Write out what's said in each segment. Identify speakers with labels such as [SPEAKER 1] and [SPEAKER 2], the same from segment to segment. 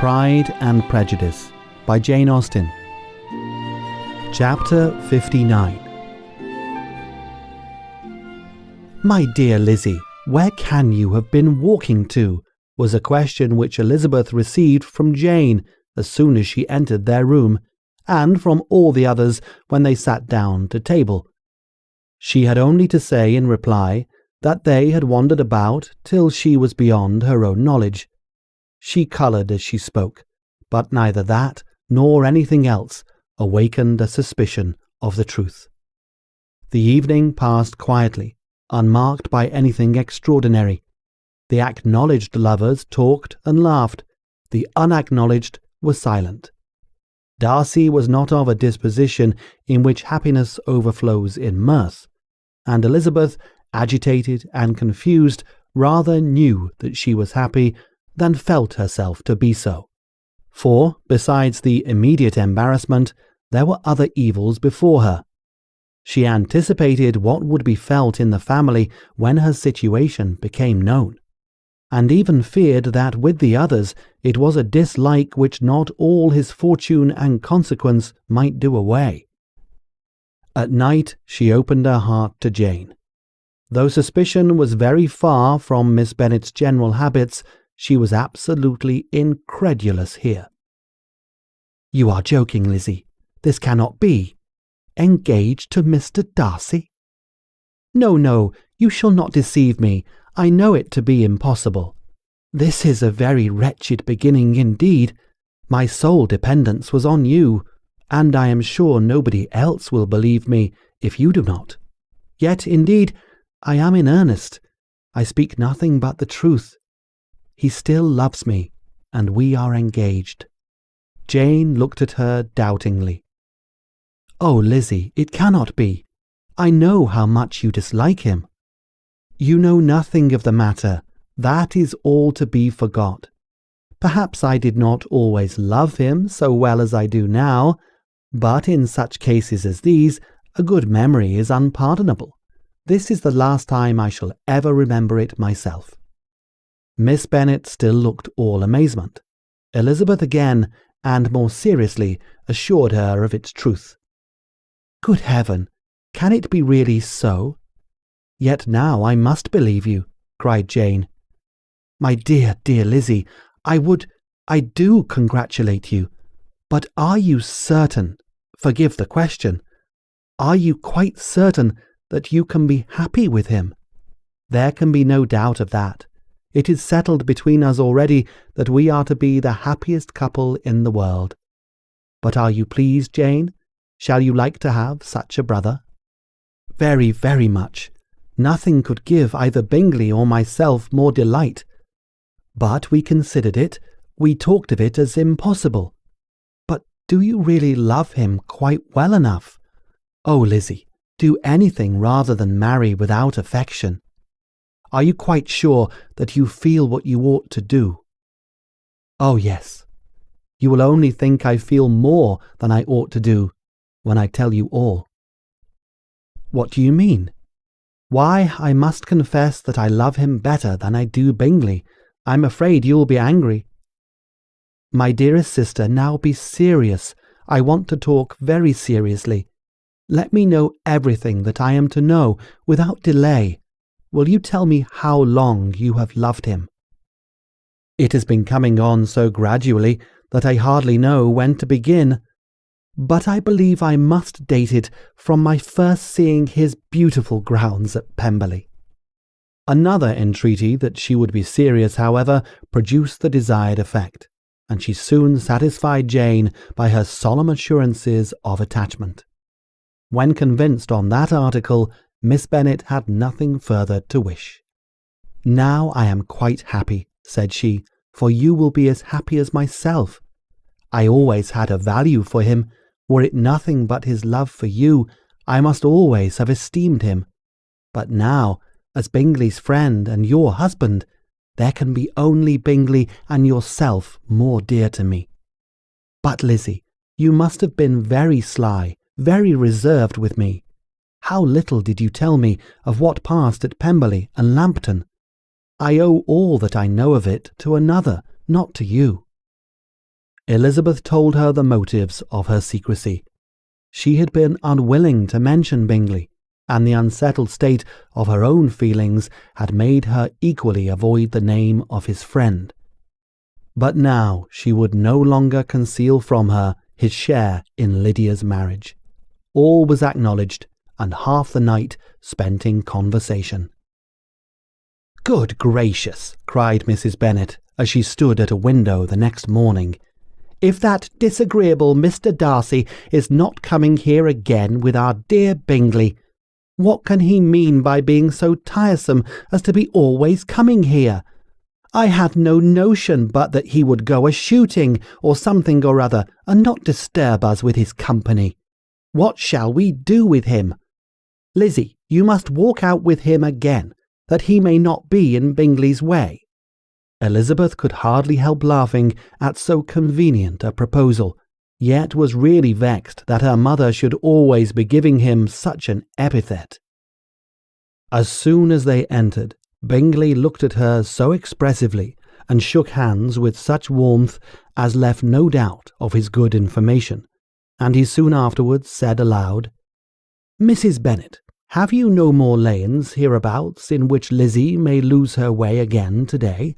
[SPEAKER 1] Pride and Prejudice by Jane Austen. Chapter 59. "My dear Lizzie, where can you have been walking to?" was a question which Elizabeth received from Jane as soon as she entered their room, and from all the others when they sat down to table. She had only to say in reply that they had wandered about till she was beyond her own knowledge. She coloured as she spoke, but neither that nor anything else awakened a suspicion of the truth. The evening passed quietly, unmarked by anything extraordinary. The acknowledged lovers talked and laughed. The unacknowledged were silent. Darcy was not of a disposition in which happiness overflows in mirth, and Elizabeth, agitated and confused, rather knew that she was happy than felt herself to be so. For, besides the immediate embarrassment, there were other evils before her. She anticipated what would be felt in the family when her situation became known, and even feared that with the others it was a dislike which not all his fortune and consequence might do away. At night she opened her heart to Jane. Though suspicion was very far from Miss Bennet's general habits, she was absolutely incredulous here. "You are joking, Lizzie. This cannot be. Engaged to Mr. Darcy?" No, you shall not deceive me. I know it to be impossible. This is a very wretched beginning indeed. My sole dependence was on you, and I am sure nobody else will believe me if you do not. Yet, indeed, I am in earnest. I speak nothing but the truth. He still loves me, and we are engaged." Jane looked at her doubtingly. "Oh, Lizzie, it cannot be. I know how much you dislike him." "You know nothing of the matter. That is all to be forgot. Perhaps I did not always love him so well as I do now, but in such cases as these, a good memory is unpardonable. This is the last time I shall ever remember it myself." Miss Bennet still looked all amazement. Elizabeth again, and more seriously, assured her of its truth. "Good heaven, can it be really so? Yet now I must believe you," cried Jane. "My dear Lizzie, I do congratulate you. But are you certain, forgive the question, are you quite certain that you can be happy with him? There can be no doubt of that. It is settled between us already that we are to be the happiest couple in the world. But are you pleased, Jane? Shall you like to have such a brother?" "Very, very much. Nothing could give either Bingley or myself more delight. But we considered it, we talked of it as impossible. But do you really love him quite well enough? Oh, Lizzie, do anything rather than marry without affection. Are you quite sure that you feel what you ought to do?" "Oh, yes. You will only think I feel more than I ought to do when I tell you all." "What do you mean?" "Why, I must confess that I love him better than I do Bingley. I'm afraid you'll be angry." "My dearest sister, now be serious. I want to talk very seriously. Let me know everything that I am to know without delay. Will you tell me how long you have loved him?" "It has been coming on so gradually that I hardly know when to begin. But I believe I must date it from my first seeing his beautiful grounds at Pemberley." Another entreaty that she would be serious, however, produced the desired effect, and she soon satisfied Jane by her solemn assurances of attachment. When convinced on that article, Miss Bennet had nothing further to wish. "Now I am quite happy," said she, "for you will be as happy as myself. I always had a value for him. Were it nothing but his love for you, I must always have esteemed him. But now, as Bingley's friend and your husband, there can be only Bingley and yourself more dear to me. But, Lizzie, you must have been very sly, very reserved with me. How little did you tell me of what passed at Pemberley and Lambton. I owe all that I know of it to another, not to you." Elizabeth told her the motives of her secrecy. She had been unwilling to mention Bingley, and the unsettled state of her own feelings had made her equally avoid the name of his friend. But now she would no longer conceal from her his share in Lydia's marriage. All was acknowledged, and half the night spent in conversation. "Good gracious!" cried Mrs. Bennet, as she stood at a window the next morning. "If that disagreeable Mr. Darcy is not coming here again with our dear Bingley, what can he mean by being so tiresome as to be always coming here? I had no notion but that he would go a-shooting or something or other, and not disturb us with his company. What shall we do with him? Lizzie, you must walk out with him again, that he may not be in Bingley's way." Elizabeth could hardly help laughing at so convenient a proposal, yet was really vexed that her mother should always be giving him such an epithet. As soon as they entered, Bingley looked at her so expressively and shook hands with such warmth as left no doubt of his good information, and he soon afterwards said aloud, "Mrs. Bennet, have you no more lanes hereabouts in which Lizzie may lose her way again to-day?"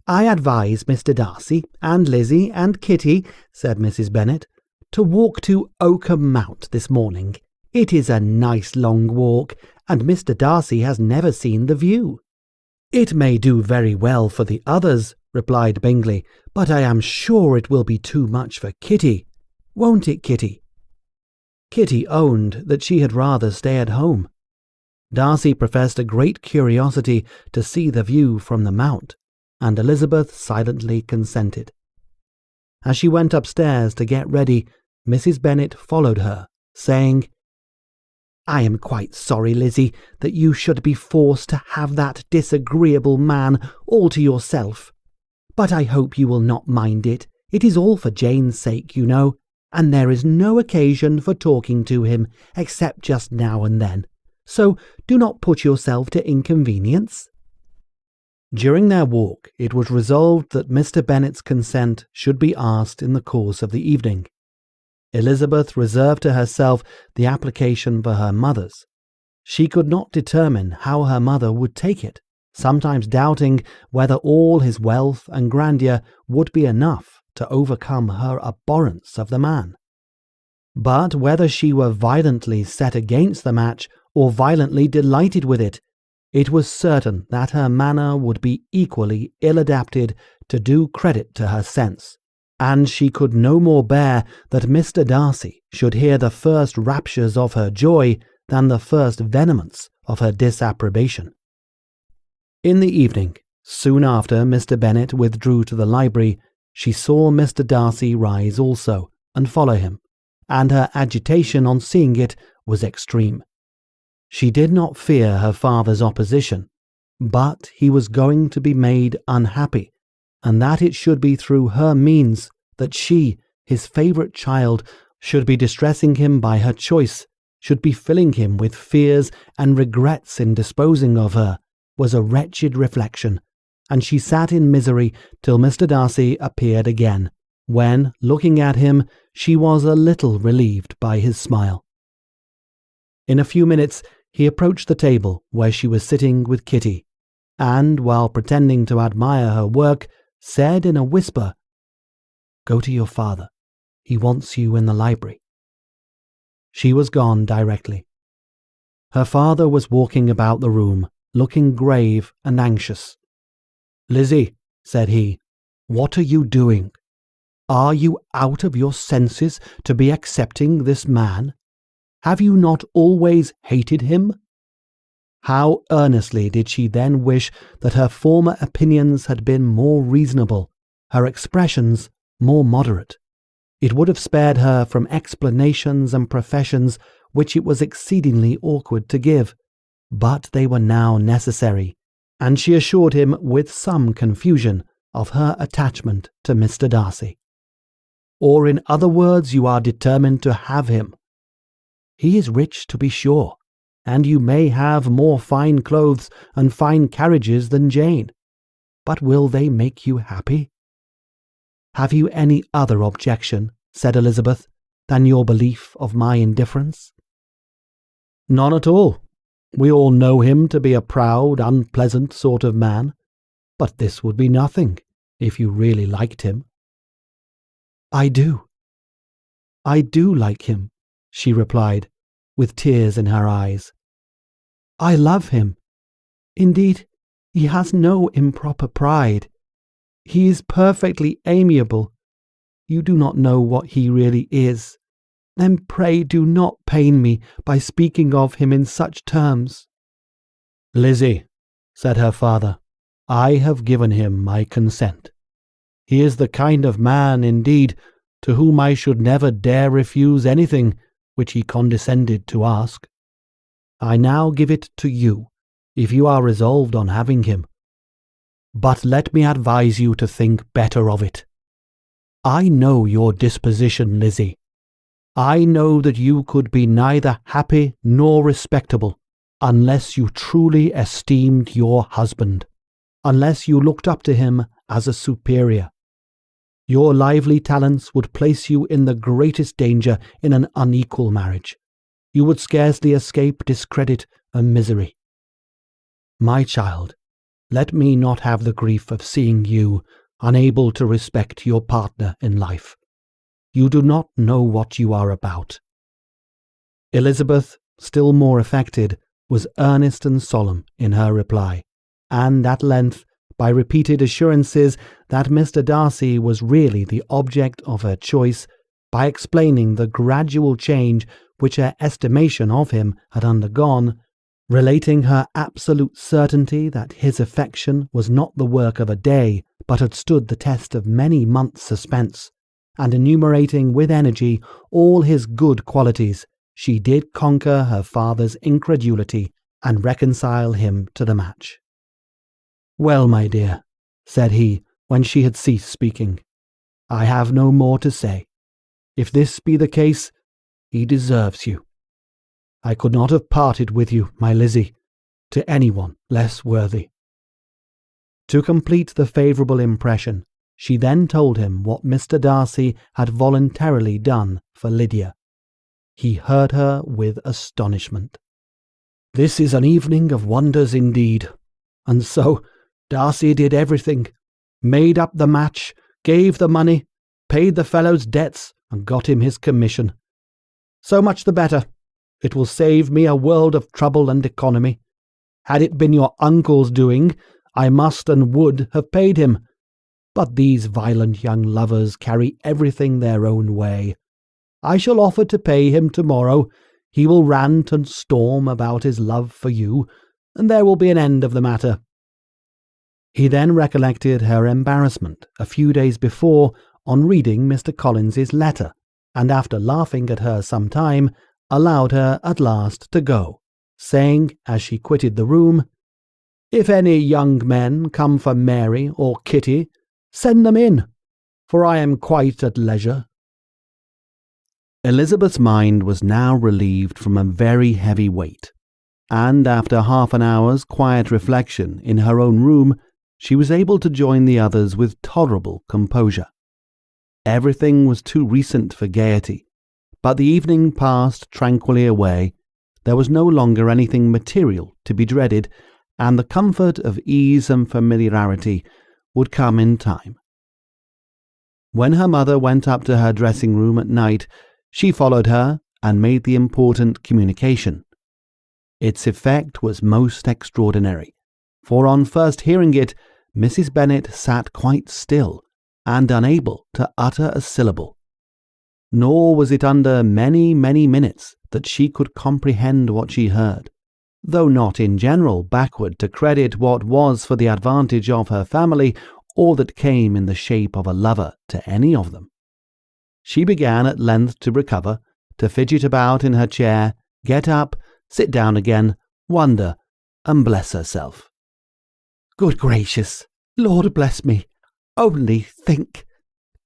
[SPEAKER 1] "I advise Mr. Darcy and Lizzie and Kitty," said Mrs. Bennet, "to walk to Oakham Mount this morning. It is a nice long walk, and Mr. Darcy has never seen the view." "It may do very well for the others," replied Bingley, "but I am sure it will be too much for Kitty. Won't it, Kitty?" Kitty owned that she had rather stay at home. Darcy professed a great curiosity to see the view from the mount, and Elizabeth silently consented. As she went upstairs to get ready, Mrs. Bennet followed her, saying, "I am quite sorry, Lizzie, that you should be forced to have that disagreeable man all to yourself. But I hope you will not mind it. It is all for Jane's sake, you know, and there is no occasion for talking to him, except just now and then. So do not put yourself to inconvenience." During their walk, it was resolved that Mr. Bennet's consent should be asked in the course of the evening. Elizabeth reserved to herself the application for her mother's. She could not determine how her mother would take it, sometimes doubting whether all his wealth and grandeur would be enough to overcome her abhorrence of the man. But whether she were violently set against the match or violently delighted with it, it was certain that her manner would be equally ill-adapted to do credit to her sense, and she could no more bear that Mr. Darcy should hear the first raptures of her joy than the first vehemence of her disapprobation. In the evening, soon after Mr. Bennet withdrew to the library, she saw Mr. Darcy rise also, and follow him, and her agitation on seeing it was extreme. She did not fear her father's opposition, but he was going to be made unhappy, and that it should be through her means that she, his favourite child, should be distressing him by her choice, should be filling him with fears and regrets in disposing of her, was a wretched reflection, and she sat in misery till Mr. Darcy appeared again, when, looking at him, she was a little relieved by his smile. In a few minutes he approached the table where she was sitting with Kitty, and, while pretending to admire her work, said in a whisper, "Go to your father. He wants you in the library." She was gone directly. Her father was walking about the room, looking grave and anxious. "Lizzie," said he, "what are you doing? Are you out of your senses to be accepting this man? Have you not always hated him?" How earnestly did she then wish that her former opinions had been more reasonable, her expressions more moderate. It would have spared her from explanations and professions which it was exceedingly awkward to give, but they were now necessary, and she assured him with some confusion of her attachment to Mr. Darcy. "Or in other words, you are determined to have him. He is rich, to be sure, and you may have more fine clothes and fine carriages than Jane, but will they make you happy? Have you any other objection, said Elizabeth, than your belief of my indifference? None at all. We all know him to be a proud, unpleasant sort of man, but this would be nothing if you really liked him. I do like him, she replied, with tears in her eyes. I love him. Indeed, he has no improper pride. He is perfectly amiable. You do not know what he really is. Then pray do not pain me by speaking of him in such terms. Lizzie, said her father, I have given him my consent. He is the kind of man, indeed, to whom I should never dare refuse anything which he condescended to ask. I now give it to you, if you are resolved on having him. But let me advise you to think better of it. I know your disposition, Lizzie. I know that you could be neither happy nor respectable unless you truly esteemed your husband, unless you looked up to him as a superior. Your lively talents would place you in the greatest danger in an unequal marriage. You would scarcely escape discredit and misery. My child, let me not have the grief of seeing you unable to respect your partner in life. You do not know what you are about. Elizabeth, still more affected, was earnest and solemn in her reply, and at length, by repeated assurances that Mr. Darcy was really the object of her choice, by explaining the gradual change which her estimation of him had undergone, relating her absolute certainty that his affection was not the work of a day, but had stood the test of many months' suspense, and enumerating with energy all his good qualities, she did conquer her father's incredulity and reconcile him to the match. Well, my dear, said he, when she had ceased speaking, I have no more to say. If this be the case, he deserves you. I could not have parted with you, my Lizzie, to anyone less worthy. To complete the favourable impression, she then told him what Mr. Darcy had voluntarily done for Lydia. He heard her with astonishment. This is an evening of wonders indeed. And so Darcy did everything, made up the match, gave the money, paid the fellow's debts, and got him his commission. So much the better. It will save me a world of trouble and economy. Had it been your uncle's doing, I must and would have paid him. But these violent young lovers carry everything their own way. I shall offer to pay him tomorrow. He will rant and storm about his love for you, and there will be an end of the matter. He then recollected her embarrassment a few days before on reading Mr. Collins's letter, and after laughing at her some time, allowed her at last to go, saying as she quitted the room, If any young men come for Mary or Kitty, send them in, for I am quite at leisure. Elizabeth's mind was now relieved from a very heavy weight, and after half an hour's quiet reflection in her own room, she was able to join the others with tolerable composure. Everything was too recent for gaiety, but the evening passed tranquilly away. There was no longer anything material to be dreaded, and the comfort of ease and familiarity would come in time. When her mother went up to her dressing room at night, she followed her and made the important communication. Its effect was most extraordinary, for on first hearing it, Mrs. Bennet sat quite still and unable to utter a syllable. Nor was it under many, many minutes that she could comprehend what she heard, though not in general backward to credit what was for the advantage of her family or that came in the shape of a lover to any of them. She began at length to recover, to fidget about in her chair, get up, sit down again, wonder, and bless herself. Good gracious! Lord bless me! Only think!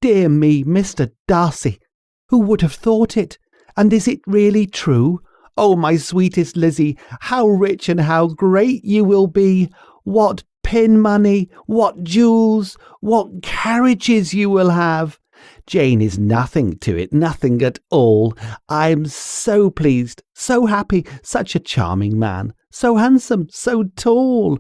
[SPEAKER 1] Dear me, Mr. Darcy! Who would have thought it? And is it really true? Oh, my sweetest Lizzie, how rich and how great you will be! What pin money, what jewels, what carriages you will have! Jane is nothing to it, nothing at all. I'm so pleased, so happy, such a charming man, so handsome, so tall.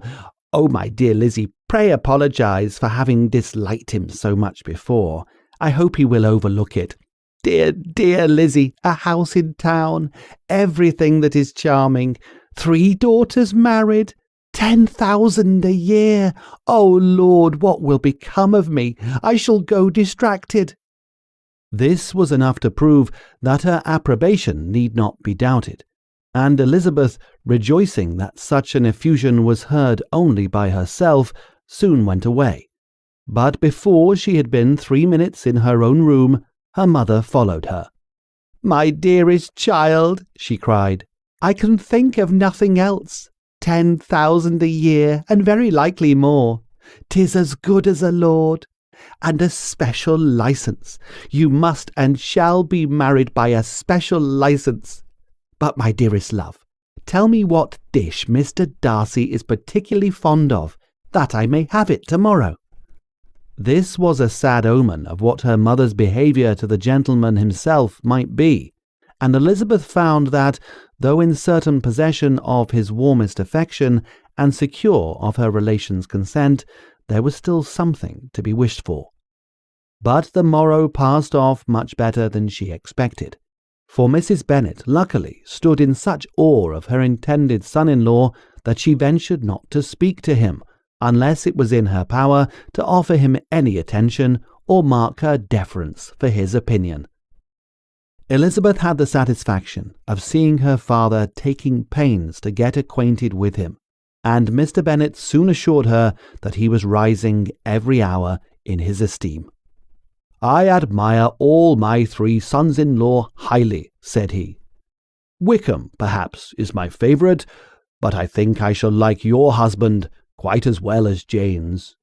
[SPEAKER 1] Oh, my dear Lizzie, pray apologize for having disliked him so much before. I hope he will overlook it. Dear, dear Lizzie, a house in town, everything that is charming, 3 daughters married, 10,000 a year. Oh, Lord, what will become of me? I shall go distracted. This was enough to prove that her approbation need not be doubted, and Elizabeth, rejoicing that such an effusion was heard only by herself, soon went away. But before she had been 3 minutes in her own room, her mother followed her. "My dearest child," she cried, "I can think of nothing else. 10,000 a year, and very likely more. 'Tis as good as a lord. And a special license. You must and shall be married by a special license. But, my dearest love, tell me what dish Mr. Darcy is particularly fond of, that I may have it tomorrow." This was a sad omen of what her mother's behaviour to the gentleman himself might be, and Elizabeth found that, though in certain possession of his warmest affection, and secure of her relations' consent, there was still something to be wished for. But the morrow passed off much better than she expected, for Mrs. Bennet luckily stood in such awe of her intended son-in-law that she ventured not to speak to him, unless it was in her power to offer him any attention or mark her deference for his opinion. Elizabeth had the satisfaction of seeing her father taking pains to get acquainted with him, and Mr. Bennet soon assured her that he was rising every hour in his esteem. "I admire all my 3 sons-in-law highly," said he. "Wickham, perhaps, is my favourite, but I think I shall like your husband quite as well as Jane's."